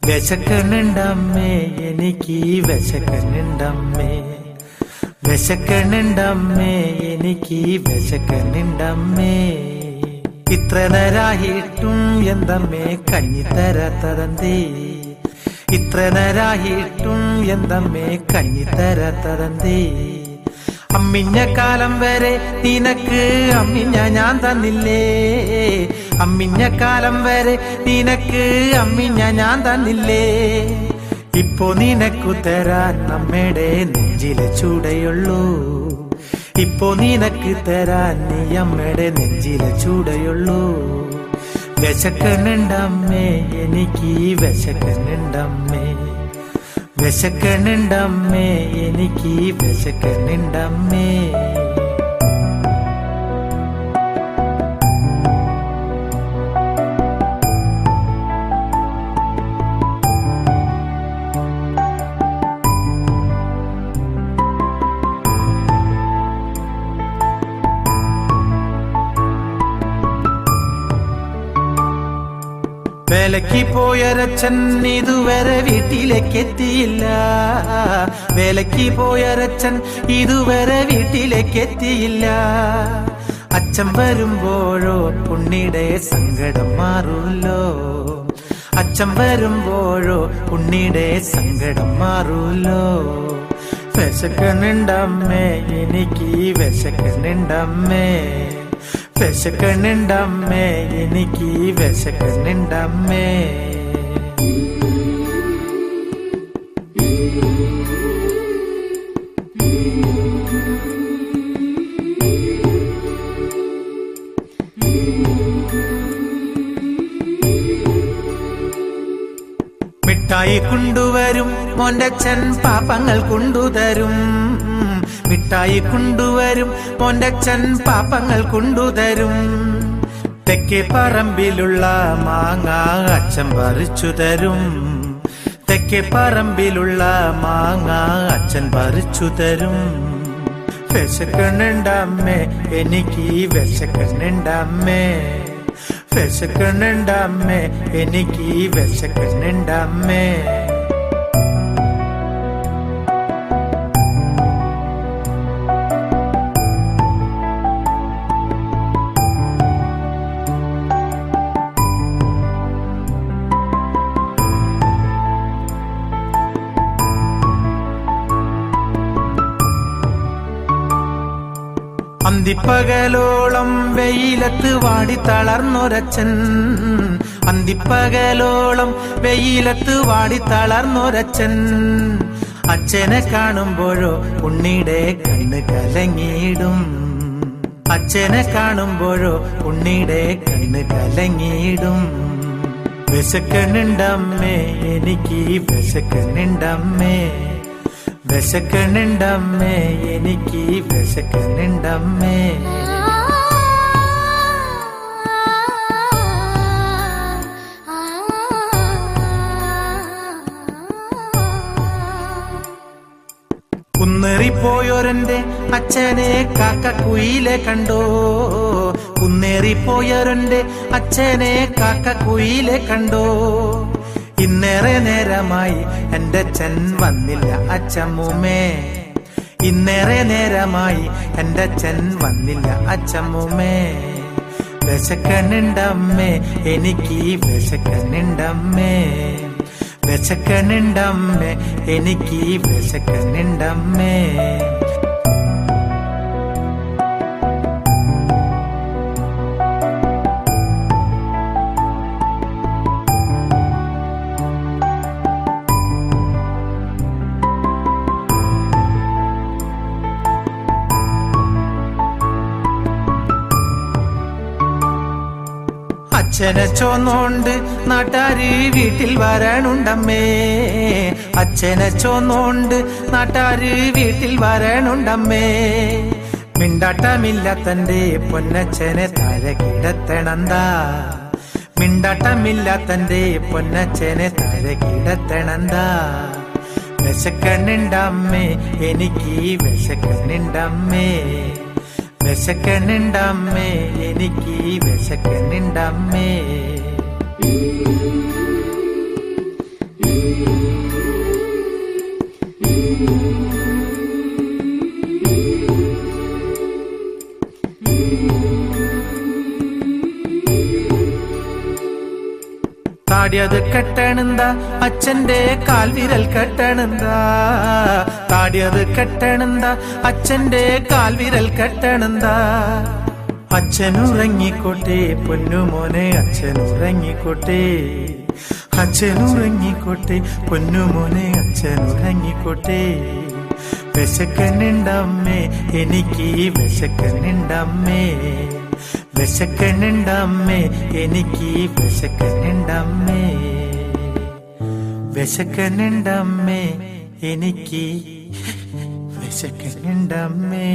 വിശക്കണുണ്ടമ്മേ, എനിക്ക് വിശക്കണുണ്ടമ്മേ, വിശക്കണുണ്ടമ്മേ, എനിക്ക് വിശക്കണുണ്ടമ്മേ. ഇത്ര നേരായിട്ടും എന്തമ്മേ കഞ്ഞി തരാത്തതന്തേ, ഇത്ര നേരായിട്ടും എന്തമ്മേ കഞ്ഞി തരാത്തതന്തേ. അമ്മിഞ്ഞ കാലം വരെ നിനക്ക് അമ്മിഞ്ഞ ഞാൻ തന്നില്ലേ, അമ്മിഞ്ഞ കാലം വരെ നിനക്ക് അമ്മിഞ്ഞ ഞാൻ തന്നില്ലേ. ഇപ്പോ നിനക്കു തരാൻ നമ്മയുടെ നെഞ്ചിലെ ചൂടയുള്ളൂ, ഇപ്പോ നിനക്ക് തരാൻ നീ അമ്മയുടെ നെഞ്ചിലെ ചൂടയുള്ളൂ. വിശക്കണുണ്ടമ്മേ, എനിക്ക് വിശക്കണുണ്ടമ്മേ, വിശക്കണുണ്ടമ്മേ, എനിക്ക് വിശക്കണുണ്ടമ്മേ. വേലയ്ക്ക് പോയൊരച്ഛൻ ഇതുവരെ വീട്ടിലേക്ക് എത്തിയില്ല, വേലയ്ക്ക് പോയൊരച്ഛൻ ഇതുവരെ വീട്ടിലേക്ക് എത്തിയില്ല. അച്ഛൻ വരുമ്പോഴോ ഉണ്ണിയുടെ സങ്കടം മാറൂല്ലോ, അച്ഛൻ വരുമ്പോഴോ ഉണ്ണിയുടെ സങ്കടം മാറൂല്ലോ. വിശക്കണുണ്ടമ്മേ, എനിക്ക് വിശക്കണുണ്ടമ്മേ, വിശക്കണുണ്ടമ്മേ, എനിക്ക് വിശക്കണുണ്ടമ്മേ. മിഠായി കൊണ്ടുവരും മോൻ്റച്ഛൻ പാപ്പങ്ങൾ കൊണ്ടുതരും, മിഠായി കൊണ്ടുവരും മോൻ്റച്ഛൻ പാപ്പങ്ങൾ കൊണ്ടുതരും. തെക്കേ പറമ്പിലുള്ള മാങ്ങ അച്ഛൻ പറിച്ചു തരും, തെക്കേ പറമ്പിലുള്ള മാങ്ങ അച്ഛൻ പറിച്ചു തരും. വിശക്കണുണ്ടമ്മേ, എനിക്ക് വിശക്കണുണ്ടമ്മേ, വിശക്കണുണ്ടമ്മേ, എനിക്ക് വിശക്കണുണ്ടമ്മേ. അന്തിപ്പകലോളം വെയിലത്ത് വാടി തളർന്നൊരച്ഛൻ, അന്തിപ്പകലോളം വെയിലത്ത് വാടി തളർന്നൊരച്ഛൻ. അച്ഛനെ കാണുമ്പോഴോ ഉണ്ണിയുടെ കണ്ണ് കലങ്ങിയിടും, അച്ഛനെ കാണുമ്പോഴോ ഉണ്ണിയുടെ കണ്ണ് കലങ്ങിയിടും. വിശക്കണുണ്ടമ്മേ, എനിക്ക് വിശക്കണുണ്ടമ്മേ, വിശക്കണുണ്ടമ്മേ, എനിക്ക് വിശക്കണുണ്ടമ്മേ. കുന്നേറിപ്പോയൊരന്റെ അച്ഛനെ കാക്കക്കുയിലെ കണ്ടോ, കുന്നേറിപ്പോയൊരന്റെ അച്ഛനെ കാക്കക്കുയിലെ കണ്ടോ. ഇന്നേറെ നേരമായി എന്റെ അച്ഛൻ വന്നില്ല അച്ഛമ്മൂമ്മേ, ഇന്നേറെ നേരമായി എന്റെ അച്ഛൻ വന്നില്ല അച്ഛമ്മൂമ്മേ. വിശക്കണുണ്ടമ്മേ, എനിക്ക് വിശക്കണുണ്ടമ്മേ, വിശക്കണുണ്ടമ്മേ, എനിക്ക് വിശക്കണുണ്ടമ്മേ. അച്ഛനെ ചോന്നോണ്ട് നാട്ടാര് വീട്ടിൽ വരണുണ്ടമ്മേ. അച്ഛനെ ചോന്നോണ്ട് നാട്ടാര് വീട്ടിൽ വരണുണ്ടമ്മേ. മിണ്ടാട്ടമില്ല തന്റെ പൊന്നച്ഛനെ താഴെ കിടത്തണന്താ. മിണ്ടാട്ടമില്ല തന്റെ പൊന്നച്ഛനെ താഴെ കിടത്തണന്താ. വിശക്കണ്ണുണ്ടമ്മേ എനിക്ക് വിശക്കണ്ണുണ്ടമ്മേ. വിശക്കണ്ണുണ്ടമ്മേ എനിക്ക് വിശക്കണ്ണുണ്ടമ്മേ. താടിയത് കെട്ടണെന്താ അച്ഛന്റെ കാൽവിരൽ കെട്ടണെന്താ. താടിയത് കെട്ടണെന്താ അച്ഛന്റെ കാൽവിരൽ കെട്ടണെന്താ. അച്ഛനുറങ്ങിക്കോട്ടെ പൊന്നുമോനെ അച്ഛനുറങ്ങിക്കോട്ടെ. അച്ഛനുറങ്ങിക്കോട്ടെ പൊന്നുമോനെ അച്ഛനുറങ്ങിക്കോട്ടെ. വിശക്കണ്ണുണ്ടമ്മേ എനിക്ക് വിശക്കണ്ണുണ്ടമ്മേ. വിശക്കണ്ണുണ്ടമ്മേ എനിക്ക് വിശക്കണ്ണുണ്ടമ്മേ. വിശക്കണ്ണുണ്ടമ്മേ എനിക്ക് വിശക്കണ്ണുണ്ടമ്മേ.